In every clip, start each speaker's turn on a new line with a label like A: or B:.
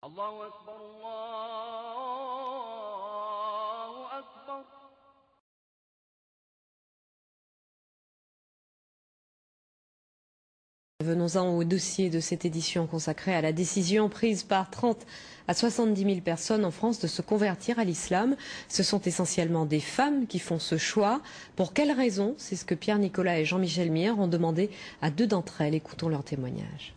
A: Allahu Akbar, Allahu Akbar.
B: Venons-en au dossier de cette édition consacrée à la décision prise par 30 à 70 000 personnes en France de se convertir à l'islam. Ce sont essentiellement des femmes qui font ce choix. Pour quelles raisons? C'est ce que Pierre Nicolas et Jean-Michel Mier ont demandé à 2 d'entre elles. Écoutons leur témoignage.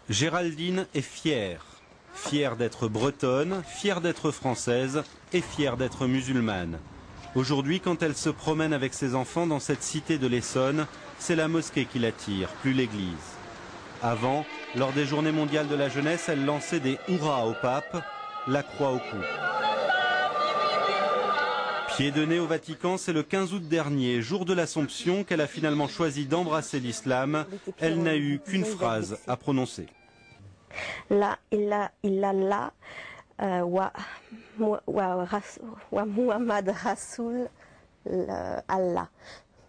C: Géraldine est fière. Fière d'être bretonne, fière d'être française et fière d'être musulmane. Aujourd'hui, quand elle se promène avec ses enfants dans cette cité de l'Essonne, c'est la mosquée qui l'attire, plus l'église. Avant, lors des journées mondiales de la jeunesse, elle lançait des hurrahs au pape, la croix au cou. Pied de nez au Vatican, c'est le 15 août dernier, jour de l'Assomption, qu'elle a finalement choisi d'embrasser l'islam. Elle n'a eu qu'une phrase à prononcer.
D: La ilaha illallah wa Muhammad Rasoul Allah.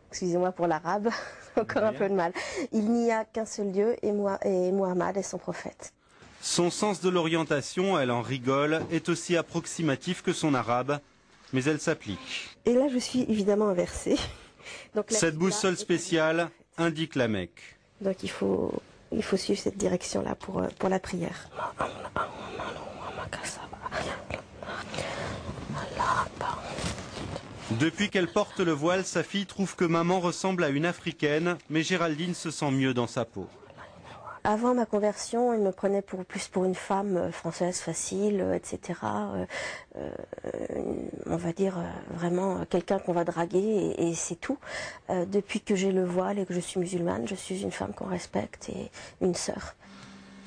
D: Excusez-moi pour l'arabe, encore un peu de mal. Il n'y a qu'un seul Dieu et Muhammad est son prophète.
C: Son sens de l'orientation, elle en rigole, est aussi approximatif que son arabe, mais elle s'applique.
D: Et là je suis évidemment inversée. Donc,
C: cette boussole spéciale indique la Mecque.
D: Donc il faut suivre cette direction-là pour la prière.
C: Depuis qu'elle porte le voile, sa fille trouve que maman ressemble à une africaine, mais Géraldine se sent mieux dans sa peau.
D: Avant ma conversion, elle me prenait plus pour une femme française facile, etc. On va dire vraiment quelqu'un qu'on va draguer et c'est tout. Depuis que j'ai le voile et que je suis musulmane, je suis une femme qu'on respecte et une sœur.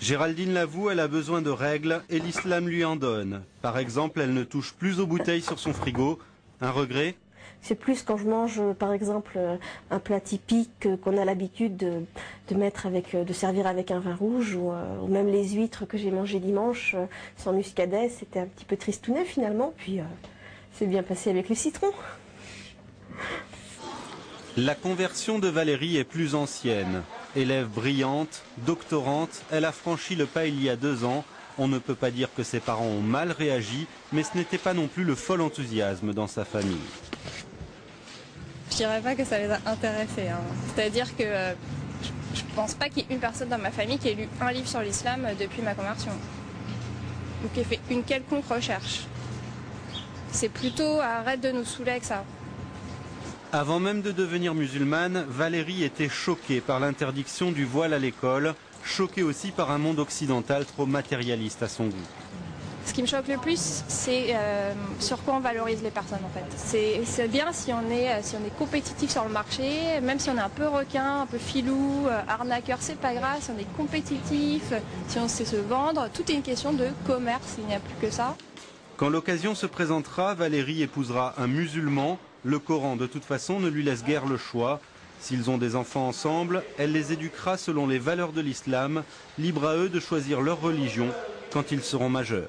C: Géraldine l'avoue, elle a besoin de règles et l'islam lui en donne. Par exemple, elle ne touche plus aux bouteilles sur son frigo. Un regret ?
D: C'est plus quand je mange, par exemple, un plat typique qu'on a l'habitude de servir avec un vin rouge, ou même les huîtres que j'ai mangées dimanche sans muscadet, c'était un petit peu tristounet finalement, puis c'est bien passé avec le citron.
C: La conversion de Valérie est plus ancienne. Élève brillante, doctorante, elle a franchi le pas il y a 2 ans. On ne peut pas dire que ses parents ont mal réagi, mais ce n'était pas non plus le fol enthousiasme dans sa famille.
E: Je dirais pas que ça les a intéressés. C'est-à-dire que je pense pas qu'il y ait une personne dans ma famille qui ait lu un livre sur l'islam depuis ma conversion. Ou qui ait fait une quelconque recherche. C'est plutôt arrête de nous saouler avec ça.
C: Avant même de devenir musulmane, Valérie était choquée par l'interdiction du voile à l'école, choquée aussi par un monde occidental trop matérialiste à son goût.
E: Ce qui me choque le plus, c'est sur quoi on valorise les personnes en fait. C'est bien si on est compétitif sur le marché, même si on est un peu requin, un peu filou, arnaqueur, c'est pas grave, si on est compétitif, si on sait se vendre, tout est une question de commerce, il n'y a plus que ça.
C: Quand l'occasion se présentera, Valérie épousera un musulman. Le Coran, de toute façon, ne lui laisse guère le choix. S'ils ont des enfants ensemble, elle les éduquera selon les valeurs de l'islam, libre à eux de choisir leur religion quand ils seront majeurs.